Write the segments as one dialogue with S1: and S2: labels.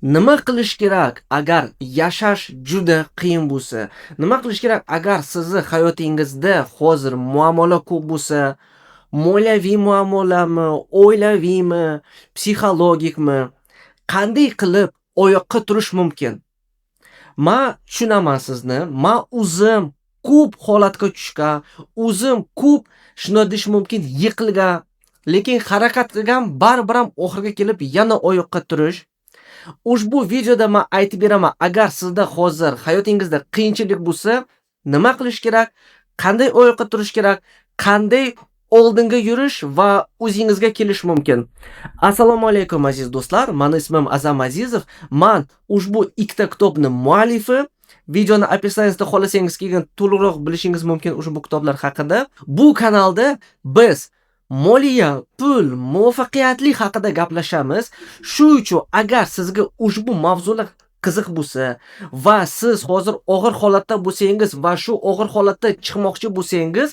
S1: Nima qilish kerak agar yashash juda qiyin bo'lsa? Nima qilish kerak agar sizni hayotingizda hozir muammolar ko'p bo'lsa? Moliyaviy muammolami, oilaviymi, psixologikmi? Qanday qilib oyoqqa turish mumkin? Men tushunaman sizni. Men o'zim ko'p holatga tushgan, o'zim ko'p shunday deyish mumkin yiqilgan, lekin harakat qilgan baribir ham oxiriga kelib yana oyoqqa turish. Ushbu videoda men aytib beraman, agar sizda hozir hayotingizda qiyinchilik bo'lsa, nima qilish kerak, qanday oyoqqa turish kerak, qanday oldinga yurish va o'zingizga kelish mumkin. Assalomu alaykum aziz do'stlar. Mening ismim Azam Azizov. Men ushbu ikkita kitobning muallifi. Videoni opisiyaniyasida xohlasangiz keyin to'liqroq bilishingiz mumkin ushbu kitoblar haqida. Bu kanalda biz moliya, pul, muvaffaqiyatlik haqida gaplashamiz. Shu uchun agar sizga ushbu mavzular qiziq bo'lsa va siz hozir og'ir holatda bo'lsangiz va shu og'ir holatda chiqmoqchi bo'lsangiz,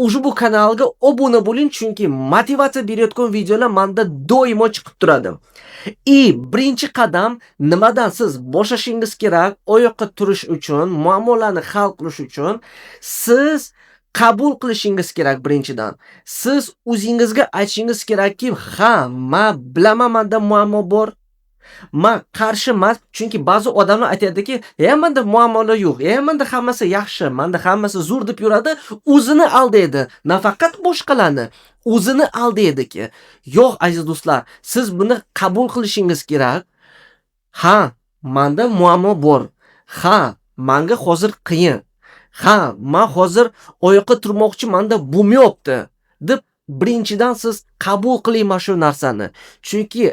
S1: ushbu kanalga obuna bo'ling, chunki motivatsiya berayotgan videolar menda doimo chiqib turadi. Birinchi qadam nimadan siz boshlashingiz kerak oyoqqa turish uchun, muammolarni hal qilish uchun siz qabul qilishingiz kerak birinchidan. Siz o'zingizga aytishingiz kerakki, ha, men bilaman menda muammo bor. Men qarshi emas, chunki ba'zi odamlar aytadiki, menda muammolar yo'q, menda hammasi yaxshi, menda hammasi zo'r deb yuradi, o'zini aldaydi, nafaqat boshqalarni, o'zini aldaydiki. Yo'q aziz do'stlar, siz buni qabul qilishingiz kerak. Ha, menda muammo bor. Ha, menga hozir qiyin. Ha, men hozir oyoqqa turmoqchi, menda bo'lmayapti deb birinchidan siz qabul qiling shu narsani. Chunki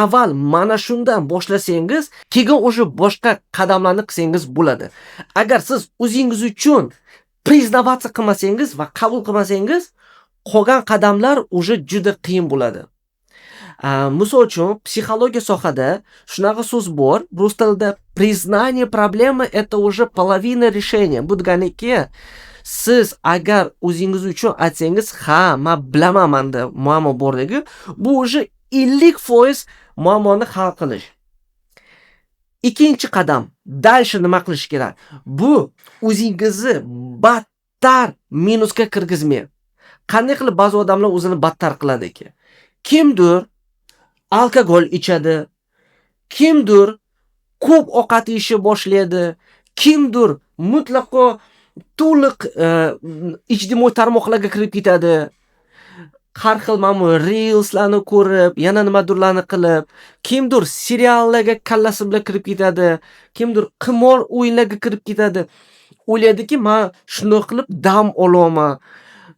S1: avval mana shundan boshlasangiz, keyin o'sha boshqa qadamlarni qilsangiz bo'ladi. Agar siz o'zingiz uchun priznavatsiya qilmasangiz va qabul qilmasangiz, qolgan qadamlar o'sha juda qiyin bo'ladi. Misol uchun, psixologiya sohada shunaqa so'z bor, rus tilida признание проблемы это уже половина решения. Bu deganiki, siz agar o'zingiz uchun aytsangiz, ha, men bilaman menda muammo borligi, bu o'sha 50% muammoni hal qilish. Ikkinchi qadam, dalshi nima qilish kerak? Bu o'zingizni battar minusga kirgizmang. Qanday qilib ba'zi odamlar o'zini battar qiladiki? Kimdir alkogol ichadi, kimdir ko'p ovqat yeyishni boshlaydi, kimdir mutlaqo to'liq ijtimoiy tarmoqlarga kirib ketadi. Har xil mana reelslarni ko'rib, yana nimadirlarni qilib, kimdir seriallarga kallasi bilan kirib ketadi, kimdir qimor o'yinlarga kirib ketadi. O'ylaydiki, men shunday qilib dam olaman,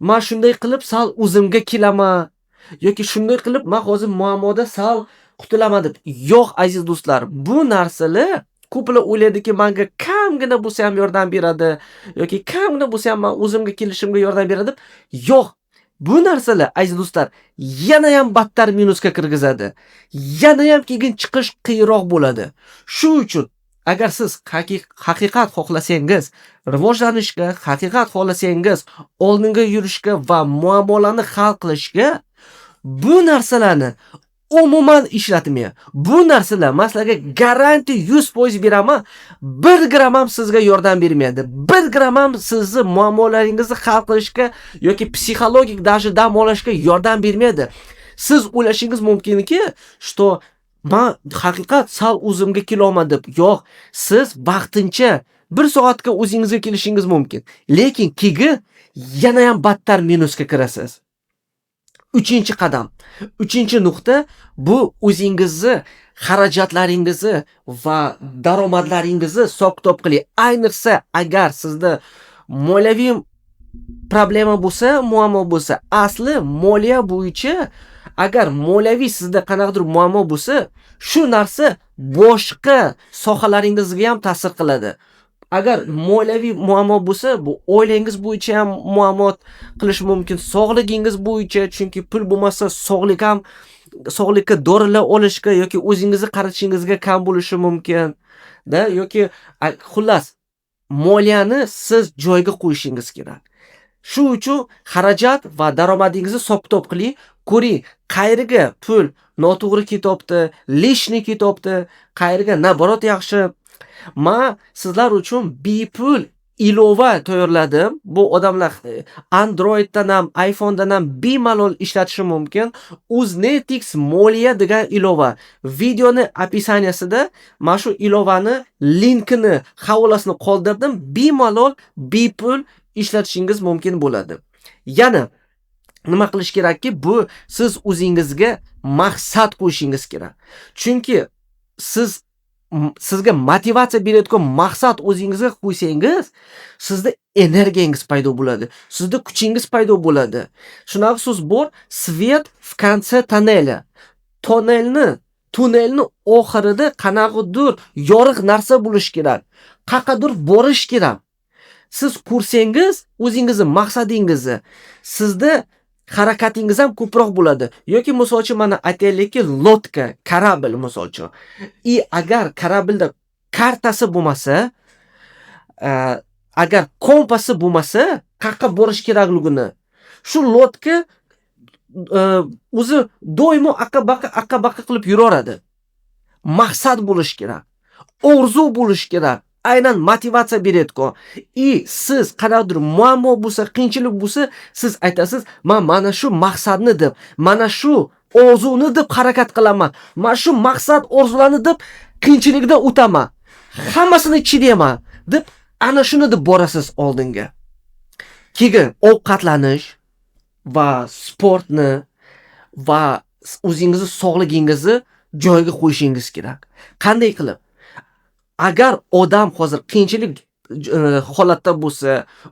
S1: men shunday qilib sal o'zimga kelaman, yoki shunday qilib men hozir muammoda sal qutulaman deb. Yo'q aziz do'stlar, bu narsalar ko'plar o'ylaydiki, menga kamgina bo'lsa ham yordam beradi, yoki kamgina bo'lsa ham men o'zimga kelishimga yordam beradi. Yo'q. Bu narsalar aziz do'stlar yana ham battar minusga kirgizadi. Yana ham keyin chiqish qiyinroq bo'ladi. Shu uchun agar siz haqiqat xohlasangiz, rivojlanishga, haqiqat xohlasangiz, oldinga yurishga va muammolarni hal qilishga, bu narsalarni umuman ishlatmang. Bu narsalar masalaga garanti 100% beraman, 1 gram ham sizga yordam bermaydi. 1 gram ham sizni muammolaringizni hal qilishga yoki psixologik даже dam olishga yordam bermaydi. Siz o'ylashingiz mumkinki, что men haqiqat sal o'zimga kelaman deb. Yo'q, siz vaqtincha 1 soatga o'zingizga kelishingiz mumkin. Lekin keyin yana ham battar minusga kirasiz. Uchinchi qadam, uchinchi nuqta, bu o'zingizni xarajatlaringizni va daromadlaringizni hisob-kitob qiling. Ayniqsa agar sizda moliyaviy problema bo'lsa, muammo bo'lsa, asli moliya bo'yicha agar moliyaviy sizda qanaqadir muammo bo'lsa, shu narsa boshqa sohalaringizga ham ta'sir qiladi. Agar moliyaviy muammo bo'lsa, bu oilangiz bo'yicha ham muammo qilish mumkin, sog'ligingiz bo'yicha, chunki pul bo'lmasa sog'likka dorilar olishga yoki o'zingizni qaratishingizga kam bo'lishi mumkin, yoki xullas moliyani siz joyiga qo'yishingiz kerak. Shu uchun xarajat va daromadingizni hisob-kitob qiling. Ko'ring, qayerga pul noto'g'ri ketyapti, lishni ketyapti, qayerga naborot yaxshi. Men sizlar uchun bepul ilova tayyorladim. Bu odamlar Androiddan ham, iPhone'dan ham bemalol ishlatishi mumkin. Uznetix Moliya degan ilova. Videoni opisaniyasida mana shu ilovani linkini, havolasini qoldirdim. Bemalol bepul ishlatishingiz mumkin bo'ladi. Yana nima qilish kerakki, bu siz o'zingizga maqsad qo'yishingiz kerak. Chunki sizga motivatsiya beradigan maqsad o'zingizga qo'ysangiz, sizda energiyangiz paydo bo'ladi, sizda kuchingiz paydo bo'ladi. Shunaqa so'z bor, svet в конце тоннеля. Tunnelni oxirida qanaqadir yorug' narsa bo'lish kerak. Qaqadir borish kerak. Siz ko'rsangiz o'zingizning maqsadingizni, sizda harakatingiz ham ko'proq bo'ladi. Yoki masalan mana aytaylikki lotka, kорабль masalan. Agar kорабльda kartasi bo'lmasa, agar kompasi bo'lmasa, qayerga borish kerakligini, shu lotka o'zi doimo aqqa-baqqa qilib yuraveradi. Maqsad bo'lish kerak. Orzu bo'lish kerak. Aynan motivatsiya beradigan. Siz qanaqadir muammo bo'lsa, qiyinchilik bo'lsa, siz aytasiz, "Men mana shu maqsadni deb, mana shu orzuni deb harakat qilaman. Men shu maqsad, orzularni deb qiyinchilikda o'taman. Hammasini chidaman" deb ana shuni deb borasiz oldinga. Keyin ovqatlanish va sportni va o'zingizning sog'ligingizni joyiga qo'yishingiz kerak. Qanday qilib? Agar odam hozir qiyinchilik holatda bo'lsa,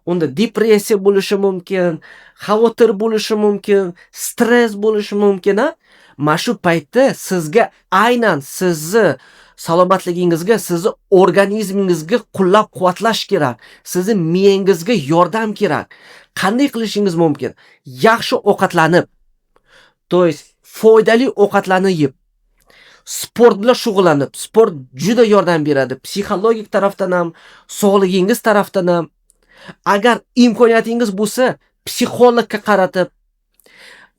S1: unda depressiya bo'lishi mumkin, xavotir bo'lishi mumkin, stress bo'lishi mumkin. Mana shu paytda sizga aynan sizni salomatligingizga, sizni organizmingizga qo'llab-quvvatlash kerak. Sizni miyangizga yordam kerak. Qanday qilishingiz mumkin? Yaxshi ovqatlanib, to есть foydali ovqatlarni yeb, sport bilan shug'ullanib, sport juda yordam beradi. Psixologik tarafdan ham, sog'ligingiz tarafdan ham. Agar imkoniyatingiz bo'lsa, psixologga qaratib,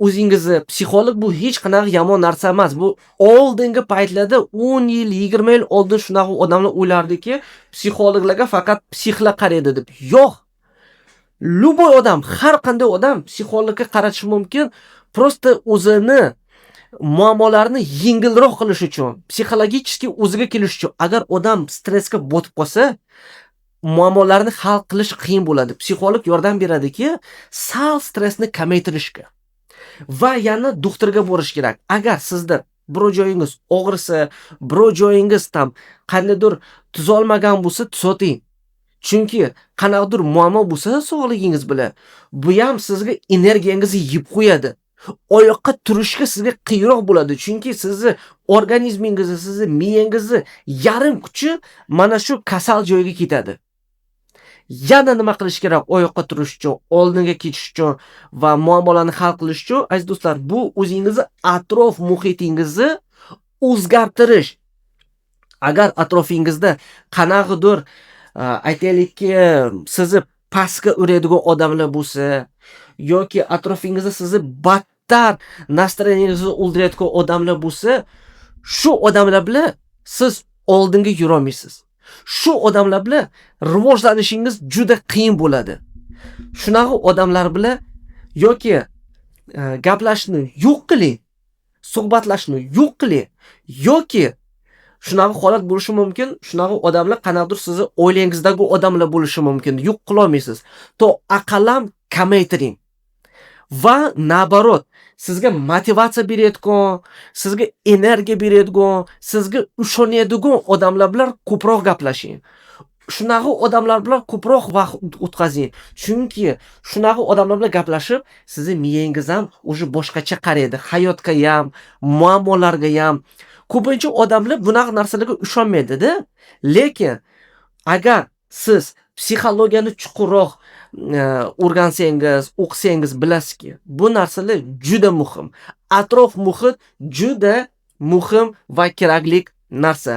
S1: o'zingizni psixolog bu hech qanaqa yomon narsa emas. Bu oldingi paytlarda 10 yil, 20 yil oldin shunaqa odamlar o'ylardiki, psixologlarga faqat psixlar qaraydi deb. Yo'q. Любой odam, har qanday odam psixologga qaratishi mumkin. Prosta o'zini muammolarini yengilroq qilish uchun, psixologik o'ziga kelish uchun. Agar odam stressga botib qolsa, muammolarni hal qilish qiyin bo'ladi. Psixolog yordam beradiki, sal stressni kamaytirishga. Va yana doktorga borish kerak. Agar sizda biror joyingiz og'risa, biror joyingiz tam qandaydir tuzolmagan bo'lsa, tuzating. Chunki qanaqadir muammo bo'lsa sog'ligingiz bilan, bu ham sizga energiyangizni yeb qo'yadi. Oyoqqa turishga sizga qiyinroq bo'ladi. Chunki sizni organizmingizni, sizni miyangizni yarim kuchi mana shu kasal joyga ketadi. Yana nima qilish kerak oyoqqa turish uchun, oldinga ketish uchun va muammolarni hal qilish uchun? Aziz do'stlar, bu o'zingizni atrof muhitingizni o'zgartirish. Agar atrofingizda qanaqadir aytaylikki sizni pastga uradigan odamlar bo'lsa, yoki atrofingizda sizni battar nastroyeniyangizni o'ldirayotgan odamlar bo'lsa, shu odamlar bilan siz oldinga yura olmaysiz. Shu odamlar bilan rivojlanishingiz juda qiyin bo'ladi. Shunaqa odamlar bilan yoki gaplashishni yo'q qiling, suhbatlashishni yo'q qiling, yoki shunaqa holat bo'lishi mumkin, shunaqa odamlar qanaqadir sizni oilangizdagi odamlar bo'lishi mumkin. Yo'q qila olmaysiz. To aqallam kamaytiring. Va nabarot, sizga motivatsiya beradigan, sizga energiya beradigan, sizga ishonadigan odamlar bilan ko'proq gaplashing. Shunaqa odamlar bilan ko'proq vaqt o'tkazing. Chunki shunaqa odamlar bilan gaplashib, sizning miyangiz ham o'sha boshqacha qaraydi. Hayotga ham, muammolarga ham. Ko'pincha odamlar bunaqa narsalarga ishonmaydi-da. Lekin agar siz psixologiyani chuqurroq o'rgansangiz, o'qisangiz bilasizki, bu narsalar juda muhim. Atrof muhit juda muhim va kerakli narsa.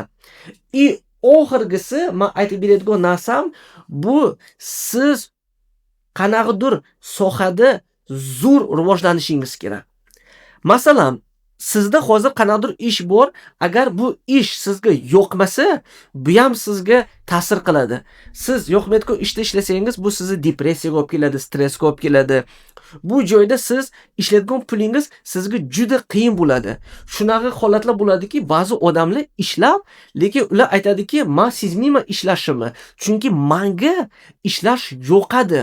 S1: Oxirgisi men aytib beradigan narsam bu, siz qanaqadir sohada zo'r rivojlanishingiz kerak. Masalan, sizda hozir qanaqadir ish bor, agar bu ish sizga yoqmasa, bu ham sizga ta'sir qiladi. Siz yoqmaydigan ishda ishlasangiz, bu sizni depressiyaga olib keladi, stressga olib keladi. Bu joyda siz ishlaydigan pulingiz sizga juda qiyin bo'ladi. Shunaqa holatlar bo'ladiki, ba'zi odamlar ishlab, lekin ular aytadiki, "Men sezmayman ishlashimni, chunki menga ishlash yoqadi.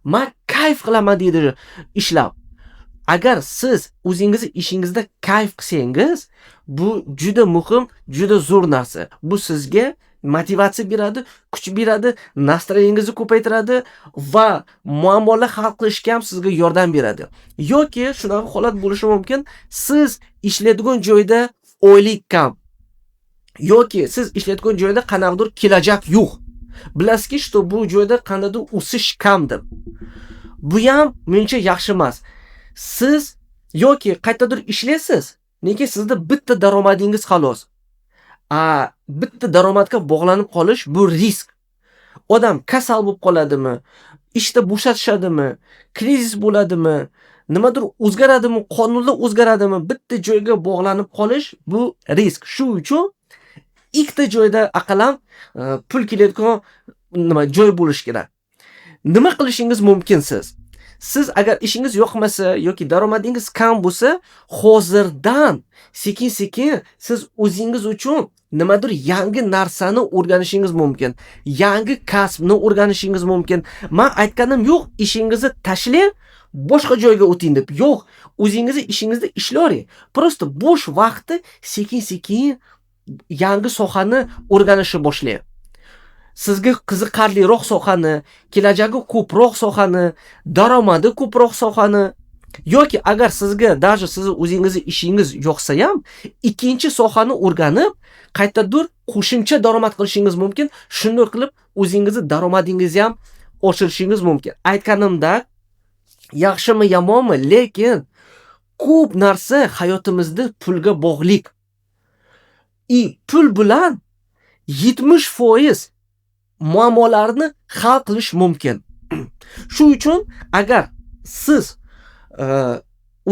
S1: Men kayf qilaman" deydi ishlab. Agar siz o'zingizni ishingizda kayf qilsangiz, bu juda muhim, juda zo'r narsa. Bu sizga motivatsiya beradi, kuch beradi, nastroyengizni ko'paytiradi va muammolar hal qilishga ham sizga yordam beradi. Yoki shunaqa holat bo'lishi mumkin, siz ishlaydigan joyda oylik kam yoki siz ishlaydigan joyda qanaqadir kelajak yo'q. Bilasizki, что bu joyda qanaqadir o'sish kamdir. Bu ham menimcha yaxshi emas. Siz yoki qayerdadir ishlaysiz, lekin sizda bitta daromadingiz xolos. Bitta daromadga bog'lanib qolish bu risk. Odam kasal bo'lib qoladimi, ishda bo'shatishadimi, krizis bo'ladimi, nimadir o'zgaradimi, qonunlar o'zgaradimi, bitta joyga bog'lanib qolish bu risk. Shu uchun ikkita joyda aqalam pul keladigan joy bo'lish kerak. Nima qilishingiz mumkin siz? Siz agar ishingiz yoqmasa yoki daromadingiz kam bo'lsa, hozirdan sekin-sekin siz o'zingiz uchun nimadir yangi narsani o'rganishingiz mumkin. Yangi kasbni o'rganishingiz mumkin. Men aytganim yo'q, ishingizni tashlang, boshqa joyga o'ting deb. Yo'q, o'zingizni ishingizda ishlayvering. Prosta bo'sh vaqtda sekin-sekin yangi sohani o'rganishni boshlang. Sizga qiziqarliroq sohani, kelajagi ko'proq sohani, daromadi ko'proq sohani yoki agar sizga даже siz o'zingizni ishingiz yoqsa ham, ikkinchi sohani o'rganib, qaytadur qo'shimcha daromad qilishingiz mumkin. Shunday qilib o'zingizni daromadingizni ham oshirishingiz mumkin. Aytganimda, yaxshimi yomonmi, lekin ko'p narsa hayotimizda pulga bog'liq. Pul bilan 70% muammolarni hal qilish mumkin. Shu uchun agar siz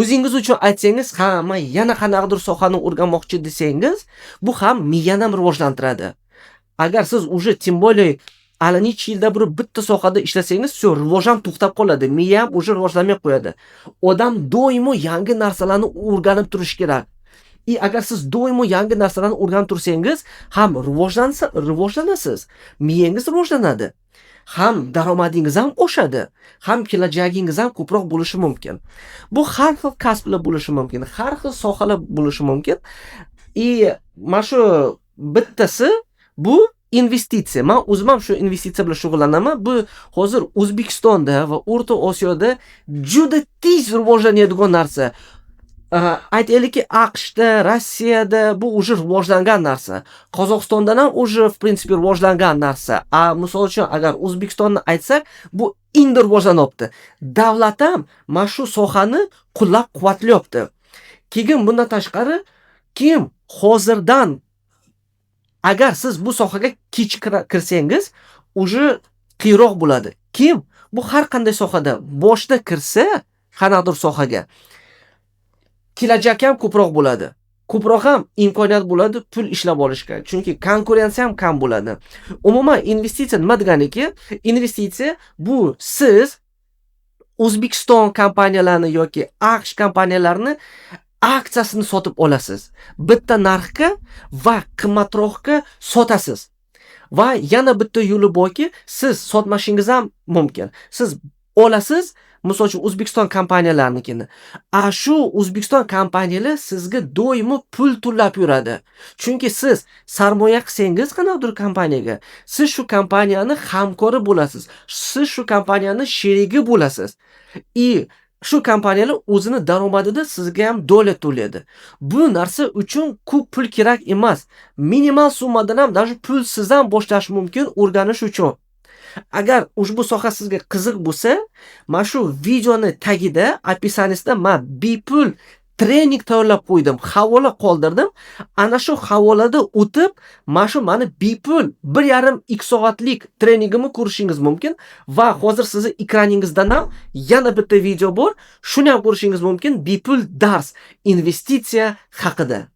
S1: o'zingiz uchun aytsangiz, men yana qanaqadir sohani o'rganmoqchi desangiz, bu ham miyani ham rivojlantiradi. Agar siz уже тем более necha yilda bir bitta sohada ishlasangiz, rivoj ham to'xtab qoladi. Miya ham уже rivojlanmay qo'yadi. Odam doimo yangi narsalarni o'rganib turish kerak. Agar siz doimo yangi narsalarni o'rganib tursangiz, ham rivojlanasiz, miyangiz rivojlanadi, ham daromadingiz ham oshadi, ham kelajagingiz ham ko'proq bo'lishi mumkin. Bu har xil kasblar bo'lishi mumkin, har xil sohalar bo'lishi mumkin. Mana shu bittasi bu investitsiya. Men o'zim ham shu investitsiya bilan shug'ullanaman. Bu hozir O'zbekistonda va O'rta Osiyoda juda tez rivojlanadigan narsa. Aytaylikki, AQShda, Rossiyada bu уже rivojlangan narsa. Qozog'istonda ham уже в принципе rivojlangan narsa. Misol uchun agar O'zbekistonni aytsak, bu endi rivojlanyapti. Davlat ham mana shu sohani qo'llab-quvvatlayapti. Keyin bundan tashqari, kim hozirdan agar siz bu sohaga kech kirsangiz, уже qiyroq bo'ladi. Kim bu har qanday sohada boshda kirsa, qanaqadir sohaga kelajak ham ko'proq bo'ladi. Ko'proq ham imkoniyat bo'ladi pul ishlab olishga. Chunki konkurensiya ham kam bo'ladi. Umuman investitsiya nima deganiki, investitsiya bu siz O'zbekiston kompaniyalarini yoki AQSh kompaniyalarini aksiyasini sotib olasiz. Bitta narxga va qimmatroqqa sotasiz. Va yana bitta yo'li borki, siz sotmashingiz ham mumkin. Siz olasiz, misol uchun O'zbekiston kompaniyalarini. Shu O'zbekiston kompaniyalari sizga doimo pul to'lab yuradi. Chunki siz sarmoya qilsangiz qanaqadir kompaniyaga, siz shu kompaniyani hamkori bo'lasiz. Siz shu kompaniyani sherigi bo'lasiz. Shu kompaniyalar o'zini daromadida sizga ham dola to'laydi. Bu narsa uchun ko'p pul kerak emas. Minimal summadan ham даже pulsiz ham boshlash mumkin o'rganish uchun. Agar ushbu soha sizga qiziq bo'lsa, mana shu videoni tagida, описаниесida men bepul trening tayyorlab qo'ydim, havola qoldirdim. Ana shu havolada o'tib, mana shu mani bepul 1,5-2 soatlik treningimni ko'rishingiz mumkin va hozir sizni ekraningizda ham yana bitta video bor. Shuni ham ko'rishingiz mumkin. Bepul dars investitsiya haqida.